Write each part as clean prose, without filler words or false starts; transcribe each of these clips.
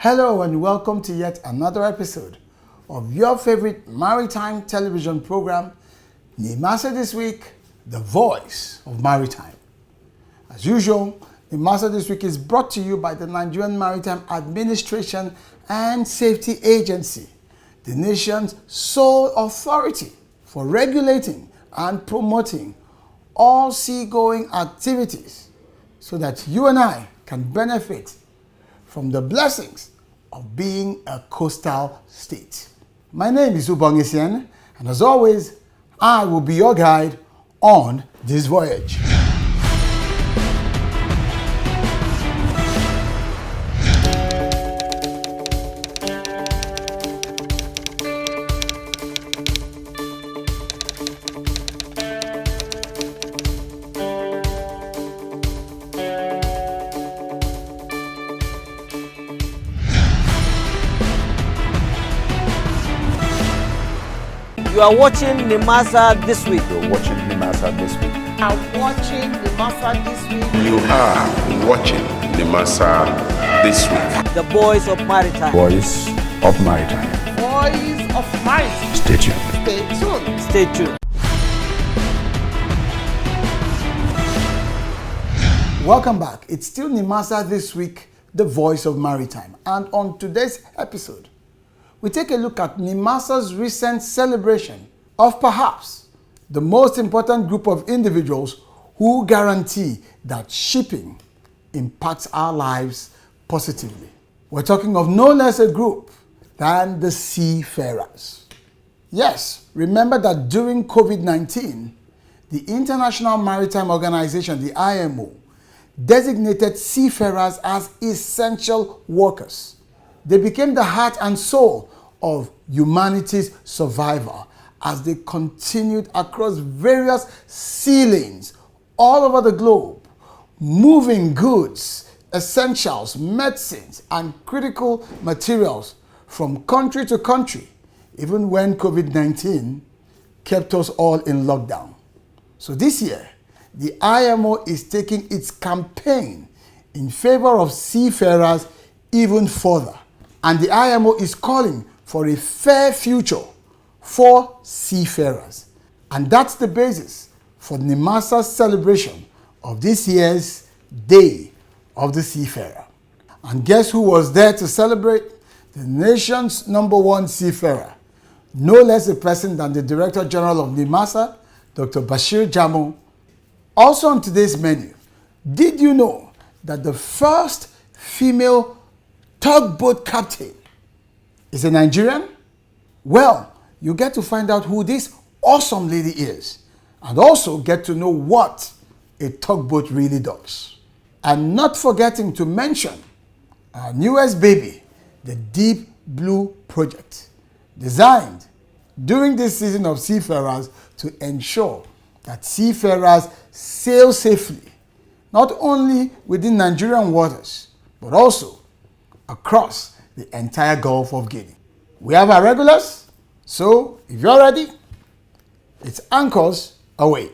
Hello and welcome to yet another episode of your favorite maritime television program, Nimasa This Week, the voice of maritime. As usual, Nimasa This Week is brought to you by the Nigerian Maritime Administration and Safety Agency, the nation's sole authority for regulating and promoting all seagoing activities so that you and I can benefit from the blessings of being a coastal state. My name is Ubong Isien, and as always, I will be your guide on this voyage. You are watching Nimasa This Week. You're watching Nimasa This Week. You are watching Nimasa This Week. You are watching Nimasa This Week. The voice of maritime. Voice of Maritime. Voice of Maritime. Stay tuned. Stay tuned. Stay tuned. Welcome back. It's still Nimasa This Week, the voice of maritime. And on today's episode, we take a look at Nimasa's recent celebration of perhaps the most important group of individuals who guarantee that shipping impacts our lives positively. We're talking of no less a group than the seafarers. Yes, remember that during COVID-19, the International Maritime Organization, the IMO, designated seafarers as essential workers. They became the heart and soul of humanity's survival as they continued across various sea lanes all over the globe, moving goods, essentials, medicines, and critical materials from country to country, even when COVID-19 kept us all in lockdown. So this year, the IMO is taking its campaign in favor of seafarers even further. And the IMO is calling for a fair future for seafarers. And that's the basis for Nimasa's celebration of this year's Day of the Seafarer. And guess who was there to celebrate? The nation's #1 seafarer, no less a person than the Director General of Nimasa, Dr. Bashir Jamo. Also on today's menu, did you know that the first female tugboat captain is a Nigerian? Well, you get to find out who this awesome lady is and also get to know what a tugboat really does. And not forgetting to mention our newest baby, the Deep Blue Project, designed during this season of seafarers to ensure that seafarers sail safely, not only within Nigerian waters, but also across the entire Gulf of Guinea. We have our regulars, so if you're ready, it's anchors away.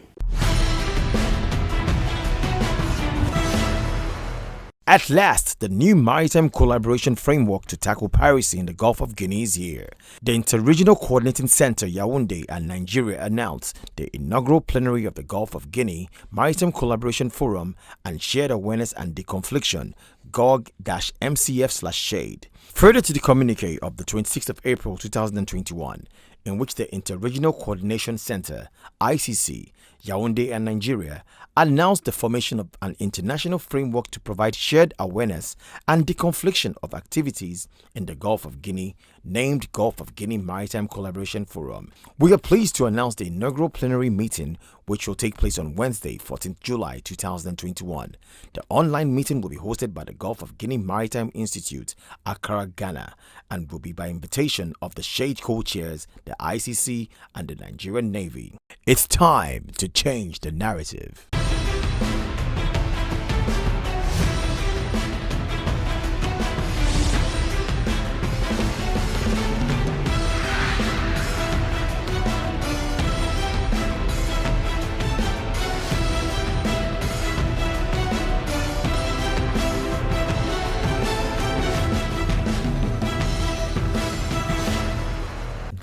At last, the new maritime collaboration framework to tackle piracy in the Gulf of Guinea is here. The Interregional Coordinating Center, Yaoundé and Nigeria announced the inaugural plenary of the Gulf of Guinea Maritime Collaboration Forum and Shared Awareness and Deconfliction, GOG-MCF/SHADE. Further to the communique of the 26th of April 2021, in which the Interregional Coordination Center, ICC, Yaoundé and Nigeria announced the formation of an international framework to provide shared awareness and deconfliction of activities in the Gulf of Guinea, named Gulf of Guinea Maritime Collaboration Forum. We are pleased to announce the inaugural plenary meeting, which will take place on Wednesday, 14th July 2021. The online meeting will be hosted by the Gulf of Guinea Maritime Institute, Accra, Ghana, and will be by invitation of the SHADE co-chairs, the ICC, and the Nigerian Navy. It's time to change the narrative.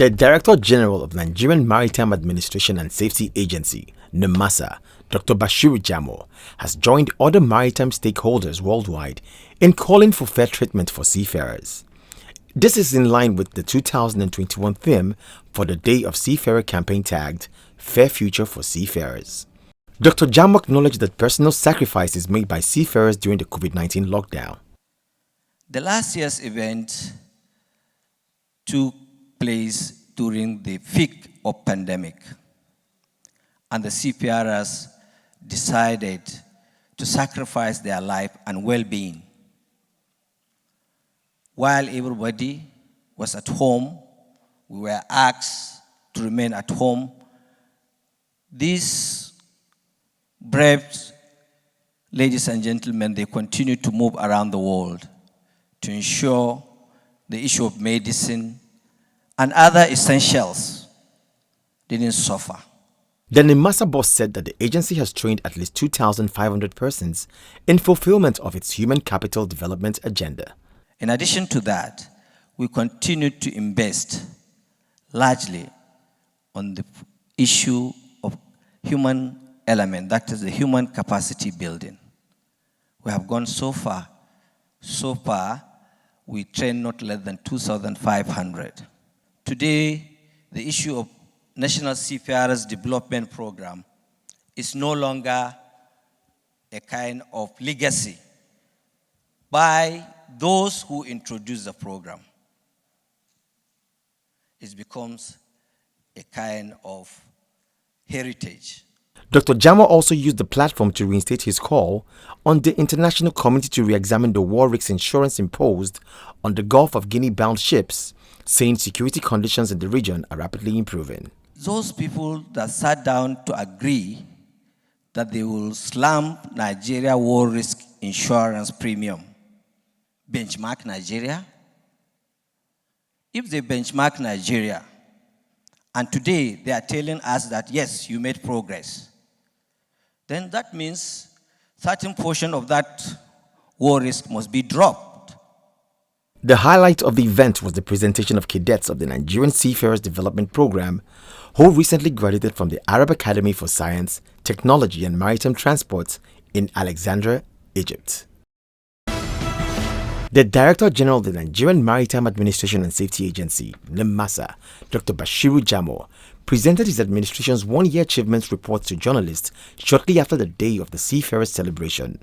The Director General of Nigerian Maritime Administration and Safety Agency, Nimasa, Dr. Bashiru Jamo, has joined other maritime stakeholders worldwide in calling for fair treatment for seafarers. This is in line with the 2021 theme for the Day of Seafarer campaign tagged Fair Future for Seafarers. Dr. Jamo acknowledged that personal sacrifices made by seafarers during the COVID-19 lockdown. The last year's event took place during the peak of pandemic, and the seafarers decided to sacrifice their life and well-being. While everybody was at home, we were asked to remain at home. These brave ladies and gentlemen, they continue to move around the world to ensure the issue of medicine and other essentials didn't suffer. The Nimasa boss said that the agency has trained at least 2,500 persons in fulfillment of its human capital development agenda. In addition to that, we continue to invest largely on the issue of human element, that is the human capacity building. We have gone so far. So far, we train not less than 2,500. Today, the issue of National Seafarers Development Program is no longer a kind of legacy by those who introduced the program. It becomes a kind of heritage. Dr. Jamo also used the platform to reinstate his call on the international community to re-examine the war risk insurance imposed on the Gulf of Guinea-bound ships, saying security conditions in the region are rapidly improving. Those people that sat down to agree that they will slump Nigeria war risk insurance premium, benchmark Nigeria. If they benchmark Nigeria, and today they are telling us that yes, you made progress, then that means certain portion of that war risk must be dropped. The highlight of the event was the presentation of cadets of the Nigerian Seafarers Development Program who recently graduated from the Arab Academy for Science, Technology and Maritime Transport in Alexandria, Egypt. The Director General of the Nigerian Maritime Administration and Safety Agency, Nimasa, Dr. Bashiru Jamo, presented his administration's one-year achievements report to journalists shortly after the day of the Seafarers celebration.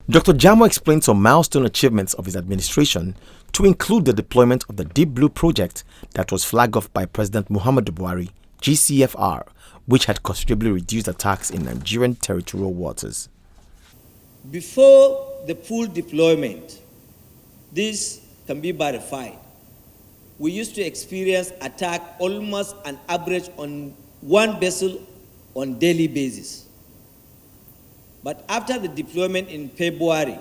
Dr. Jamo explained some milestone achievements of his administration to include the deployment of the Deep Blue project that was flagged off by President Muhammadu Buhari, GCFR, which had considerably reduced attacks in Nigerian territorial waters. Before the full deployment, this can be verified. We used to experience attack almost an average on one vessel on daily basis. But after the deployment in February,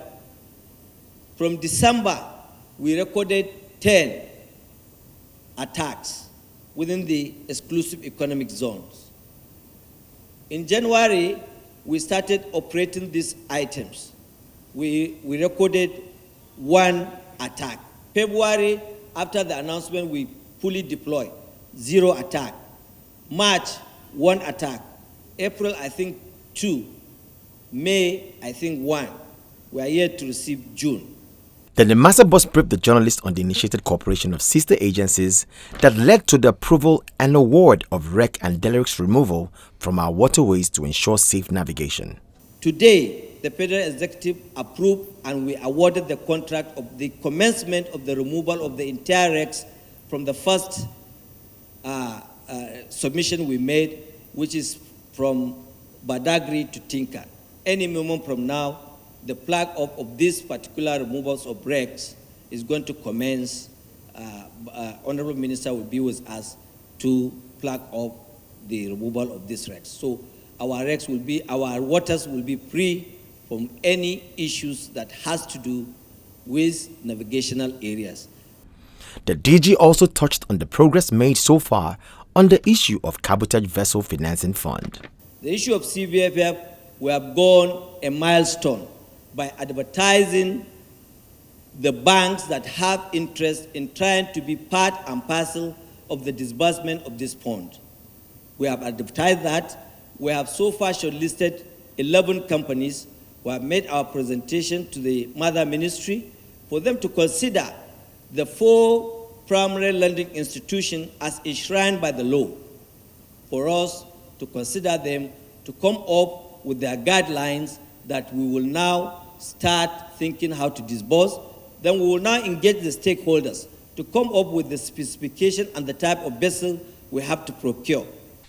from December, we recorded 10 attacks within the exclusive economic zones. In January, we started operating these items. We recorded 1 attack. February, after the announcement, we fully deployed, 0 attack. March, 1 attack. April, I think 2. May, I think 1. We are yet to receive June. The Nimasa boss briefed the journalists on the initiated cooperation of sister agencies that led to the approval and award of wreck and derricks removal from our waterways to ensure safe navigation. Today, the Federal Executive approved and we awarded the contract of the commencement of the removal of the entire wrecks from the first submission we made, which is from Badagry to Tinka. Any moment from now, the flag of these particular removals of wrecks is going to commence. Honorable Minister will be with us to flag off the removal of these wrecks. So our waters will be free from any issues that has to do with navigational areas. The DG also touched on the progress made so far on the issue of Cabotage Vessel Financing Fund. The issue of CVFF, we have gone a milestone by advertising the banks that have interest in trying to be part and parcel of the disbursement of this fund. We have advertised that. We have so far shortlisted 11 companies who have made our presentation to the Mother Ministry for them to consider the 4 primary lending institutions as enshrined by the law, for us to consider them to come up with their guidelines that we will now start thinking how to disburse. Then we will now engage the stakeholders to come up with the specification and the type of vessel we have to procure.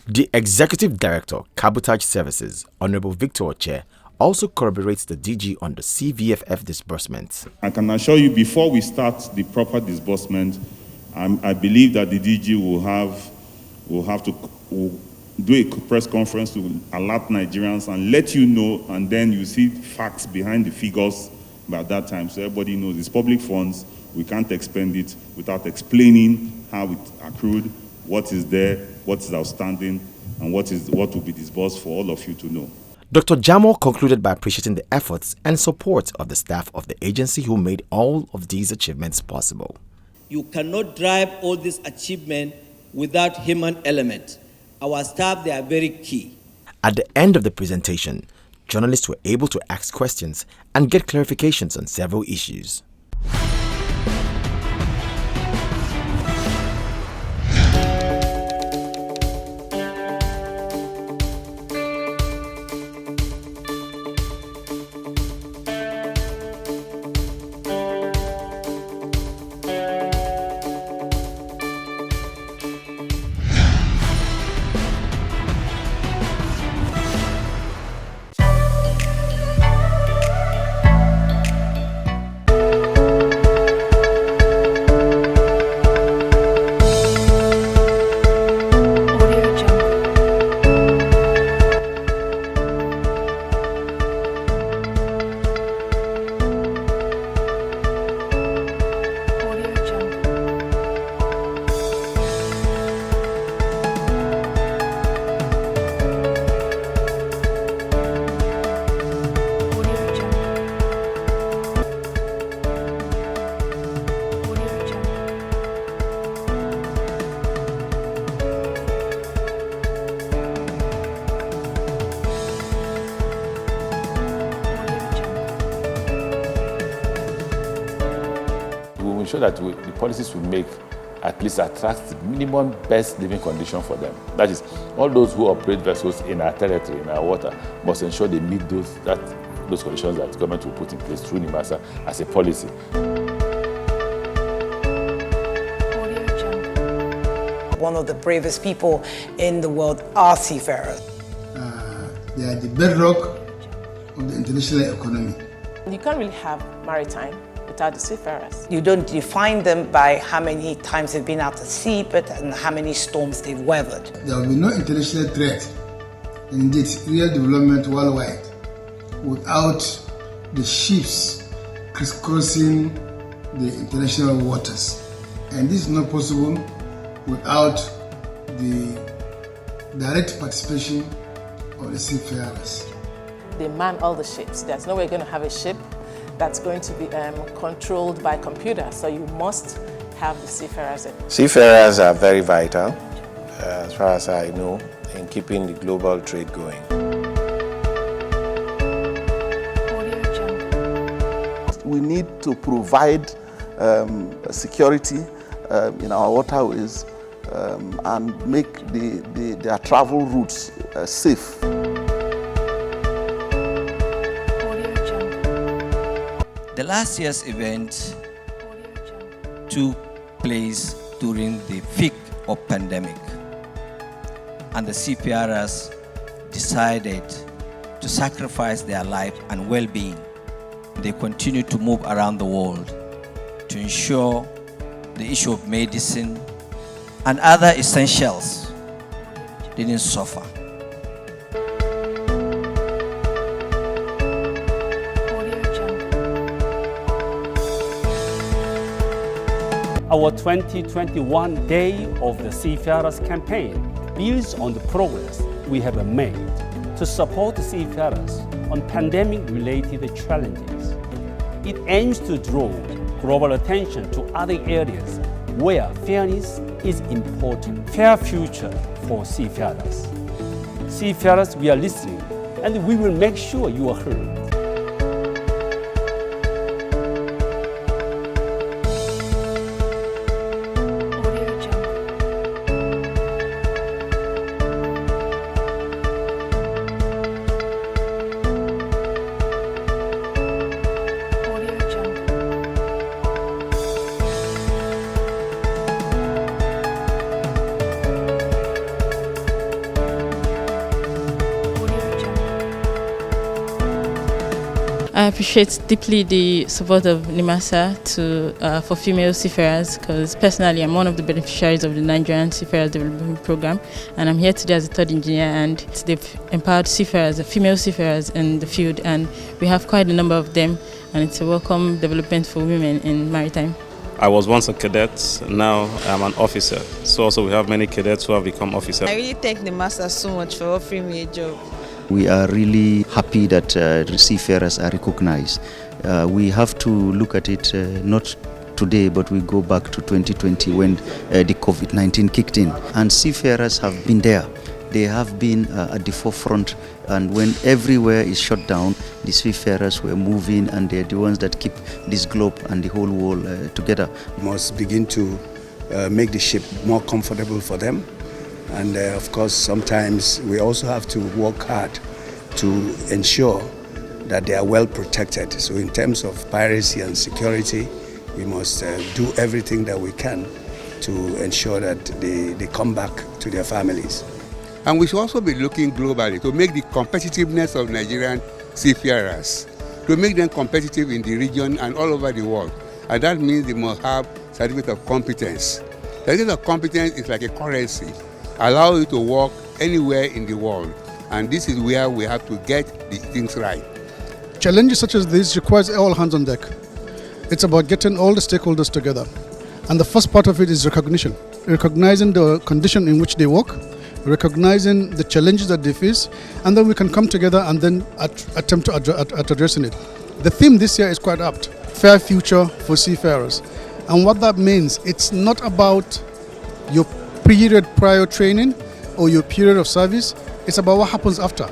The Executive Director, Cabotage Services, Honorable Victor Oche, also corroborates the DG on the CVFF disbursements. I can assure you, before we start the proper disbursement, I believe that the DG will have to do a press conference to alert Nigerians and let you know, and then you see facts behind the figures by that time, so everybody knows it's public funds. We can't expend it without explaining how it accrued, what is there, what is outstanding, and what will be disbursed for all of you to know. Dr. Jamo concluded by appreciating the efforts and support of the staff of the agency who made all of these achievements possible. You cannot drive all this achievement without human element. Our staff, they are very key. At the end of the presentation, journalists were able to ask questions and get clarifications on several issues. Ensure that the policies we make at least attract the minimum best living condition for them. That is, all those who operate vessels in our territory, in our water, must ensure they meet those conditions that the government will put in place through Nimasa as a policy. One of the bravest people in the world are seafarers. They are the bedrock of the international economy. You can't really have maritime without the seafarers. You don't define them by how many times they've been out at sea, but how many storms they've weathered. There will be no international threat, indeed real development worldwide, without the ships crisscrossing the international waters. And this is not possible without the direct participation of the seafarers. They man all the ships. There's no way you're going to have a ship that's going to be controlled by computer. So you must have the seafarers. Seafarers are very vital, as far as I know, in keeping the global trade going. We need to provide security in our waterways and make their travel routes safe. The last year's event took place during the peak of pandemic, and the CPRs decided to sacrifice their life and well-being. They continue to move around the world to ensure the issue of medicine and other essentials didn't suffer. Our 2021 Day of the Seafarers campaign builds on the progress we have made to support the seafarers on pandemic-related challenges. It aims to draw global attention to other areas where fairness is important. Fair future for seafarers. Seafarers, we are listening, and we will make sure you are heard. I appreciate deeply the support of Nimasa for female seafarers, because personally I'm one of the beneficiaries of the Nigerian Seafarers Development Program, and I'm here today as a third engineer, and they've empowered seafarers, female seafarers in the field, and we have quite a number of them, and it's a welcome development for women in maritime. I was once a cadet, now I'm an officer. So also we have many cadets who have become officers. I really thank Nimasa so much for offering me a job. We are really happy that seafarers are recognized. We have to look at it not today, but we go back to 2020 when the COVID-19 kicked in. And seafarers have been there. They have been at the forefront, and when everywhere is shut down, the seafarers were moving, and they're the ones that keep this globe and the whole world together. We must begin to make the ship more comfortable for them. And of course, sometimes we also have to work hard to ensure that they are well protected. So in terms of piracy and security, we must do everything that we can to ensure that they come back to their families. And we should also be looking globally to make the competitiveness of Nigerian seafarers, to make them competitive in the region and all over the world. And that means they must have certificate of competence. Certificate of competence is like a currency, allow you to work anywhere in the world. And this is where we have to get the things right. Challenges such as this requires all hands on deck. It's about getting all the stakeholders together. And the first part of it is recognition. Recognizing the condition in which they work, recognizing the challenges that they face, and then we can come together and then attempt at addressing it. The theme this year is quite apt: fair future for seafarers. And what that means, it's not about your period prior training or your period of service, it's about what happens after,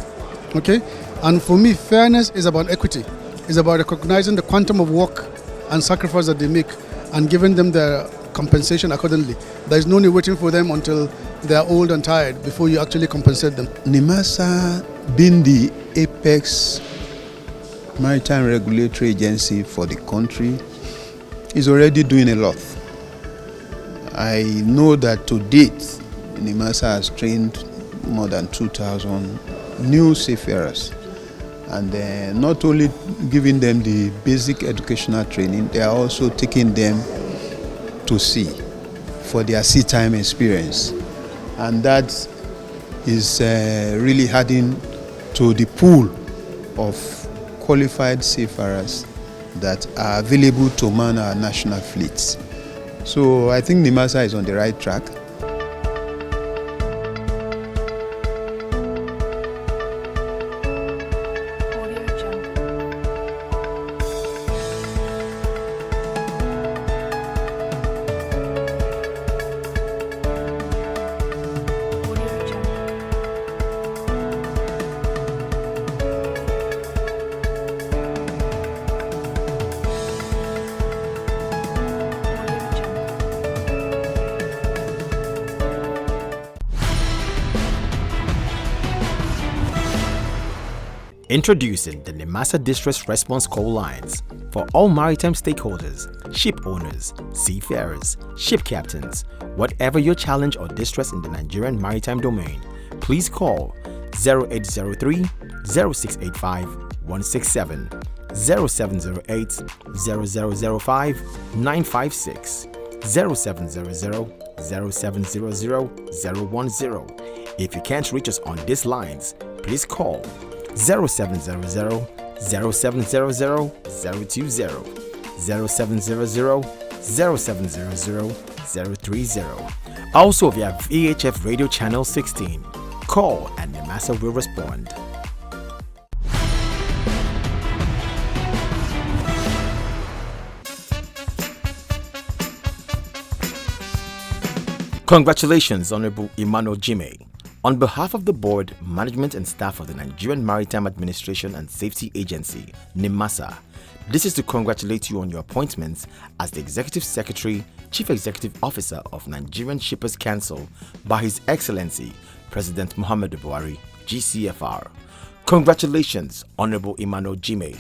okay? And for me, fairness is about equity. It's about recognizing the quantum of work and sacrifice that they make and giving them their compensation accordingly. There is no need waiting for them until they are old and tired before you actually compensate them. Nimasa, being the apex maritime regulatory agency for the country, is already doing a lot. I know that to date, Nimasa has trained more than 2,000 new seafarers, and not only giving them the basic educational training, they are also taking them to sea for their sea time experience, and that is really adding to the pool of qualified seafarers that are available to man our national fleets. So I think Nimasa is on the right track. Introducing the Nimasa Distress Response Call Lines for all maritime stakeholders, ship owners, seafarers, ship captains. Whatever your challenge or distress in the Nigerian maritime domain, please call 0803 0685 167, 0708 0005 956, 0700 0700 010. If you can't reach us on these lines, please call 0700 0700 020, 0700 0700 030. Also via VHF Radio Channel 16. Call and Nimasa will respond. Congratulations, Honorable Emmanuel Jime. On behalf of the board, management and staff of the Nigerian Maritime Administration and Safety Agency, Nimasa, this is to congratulate you on your appointments as the Executive Secretary, Chief Executive Officer of Nigerian Shippers Council by His Excellency, President Muhammadu Buhari, GCFR. Congratulations, Honorable Emmanuel Jime.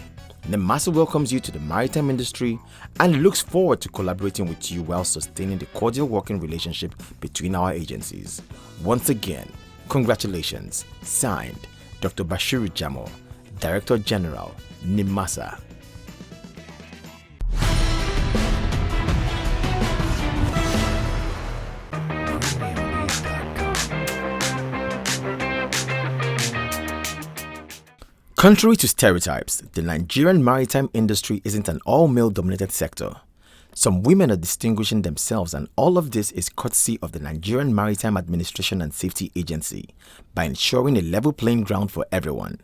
Nimasa welcomes you to the maritime industry and looks forward to collaborating with you while sustaining the cordial working relationship between our agencies. Once again, congratulations. Signed, Dr. Bashiru Jamo, Director General, Nimasa. Contrary to stereotypes, the Nigerian maritime industry isn't an all-male dominated sector. Some women are distinguishing themselves, and all of this is courtesy of the Nigerian Maritime Administration and Safety Agency by ensuring a level playing ground for everyone.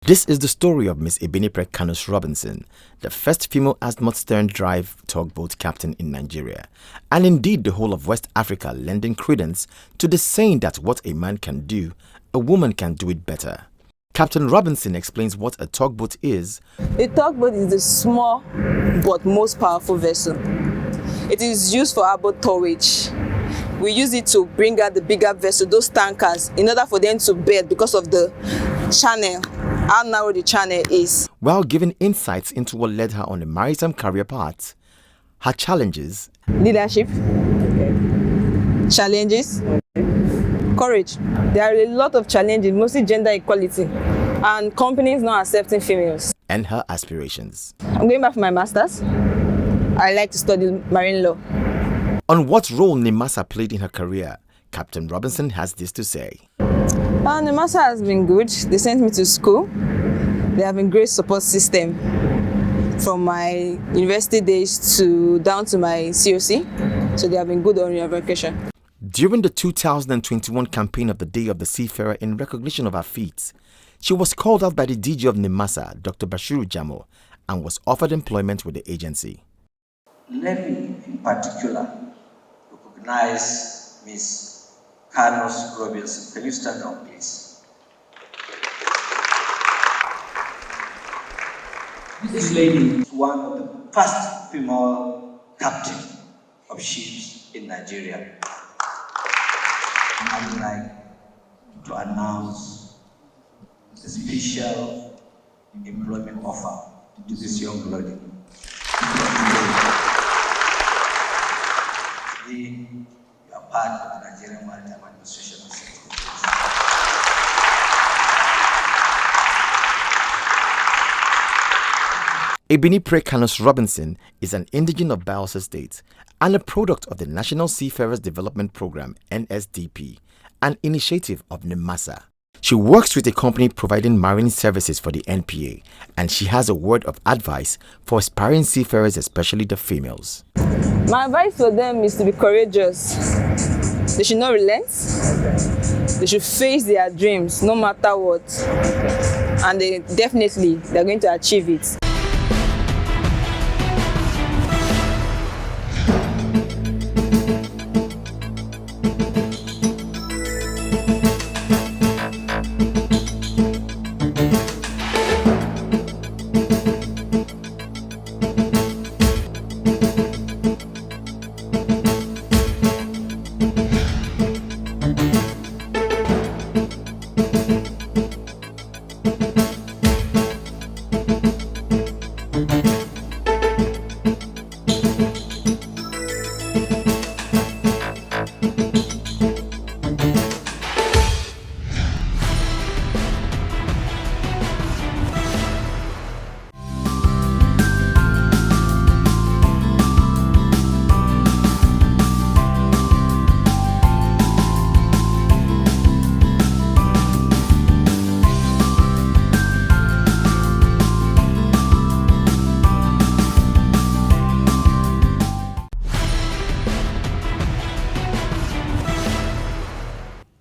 This is the story of Miss Ebenipre Kanus Robinson, the first female azimuth stern drive tugboat captain in Nigeria, and indeed the whole of West Africa, lending credence to the saying that what a man can do, a woman can do it better. Captain Robinson explains what a tugboat is. A tugboat is the small but most powerful vessel. It is used for our boat towage. We use it to bring out the bigger vessel, those tankers, in order for them to bed because of the channel, how narrow the channel is. While giving insights into what led her on the maritime career path, her challenges, leadership, challenges, courage. There are a lot of challenges, mostly gender equality, and companies not accepting females. And her aspirations. I'm going back for my master's. I like to study marine law. On what role Nimasa played in her career, Captain Robinson has this to say. Nimasa has been good. They sent me to school. They have been great support system from my university days to down to my COC. So they have been good on your vacation. During the 2021 campaign of the Day of the Seafarer in recognition of her feats, she was called out by the DG of Nimasa, Dr. Bashiru Jamo, and was offered employment with the agency. Let me, in particular, recognize Ms. Kanus Robinson. Can you stand up, please? This lady is one of the first female captain of ships in Nigeria. I would like to announce the special employment offer to this young lady. Today, you are part of the Nigerian Maritime Administration and Safety Agency. Ebenipre Kanus Robinson is an indigene of Bayelsa State and a product of the National Seafarers Development Program (NSDP), an initiative of Nimasa. She works with a company providing marine services for the NPA, and she has a word of advice for aspiring seafarers, especially the females. My advice for them is to be courageous. They should not relent. They should face their dreams no matter what, and they're going to achieve it.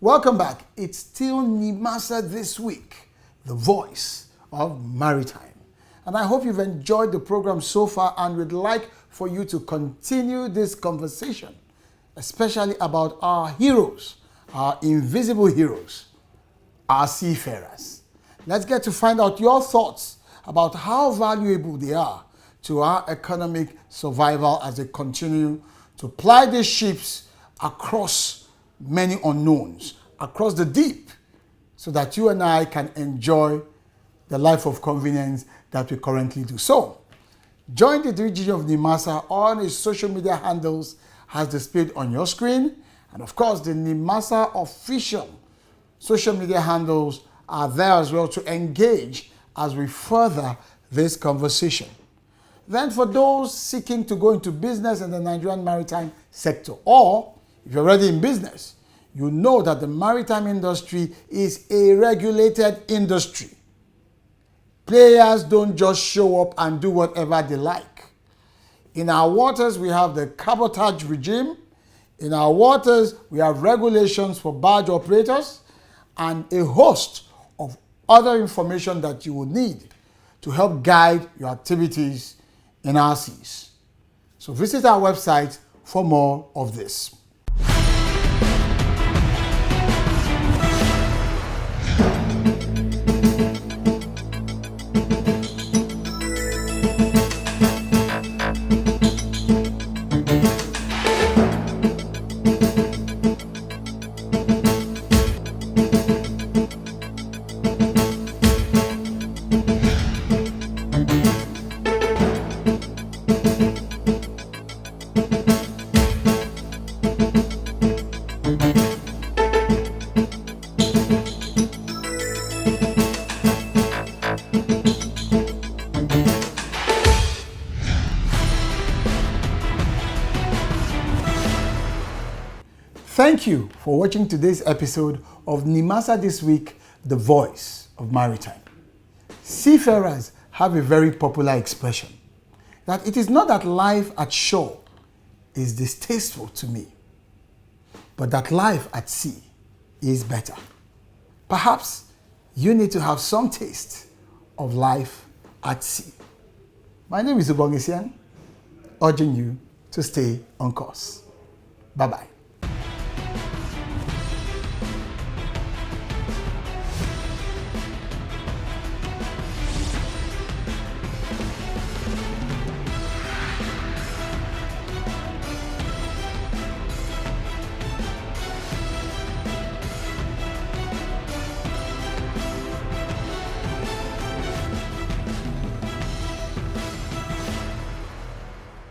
Welcome back. It's still Nimasa this week, the voice of maritime. And I hope you've enjoyed the program so far and would like for you to continue this conversation. especially about our heroes, our invisible heroes, our seafarers. Let's get to find out your thoughts about how valuable they are to our economic survival as they continue to ply these ships across many unknowns, across the deep, so that you and I can enjoy the life of convenience that we currently do. So, join the DG of Nimasa on his social media handles as displayed on your screen. And of course, the Nimasa official social media handles are there as well to engage as we further this conversation. Then for those seeking to go into business in the Nigerian maritime sector, or if you're already in business, you know that the maritime industry is a regulated industry. Players don't just show up and do whatever they like. In our waters, we have the cabotage regime. In our waters, we have regulations for barge operators and a host of other information that you will need to help guide your activities in our seas. So visit our website for more of this. Thank you for watching today's episode of Nimasa This Week, the voice of maritime. Seafarers have a very popular expression that it is not that life at shore is distasteful to me, but that life at sea is better. Perhaps you need to have some taste of life at sea. My name is Ubongisian, urging you to stay on course. Bye-bye.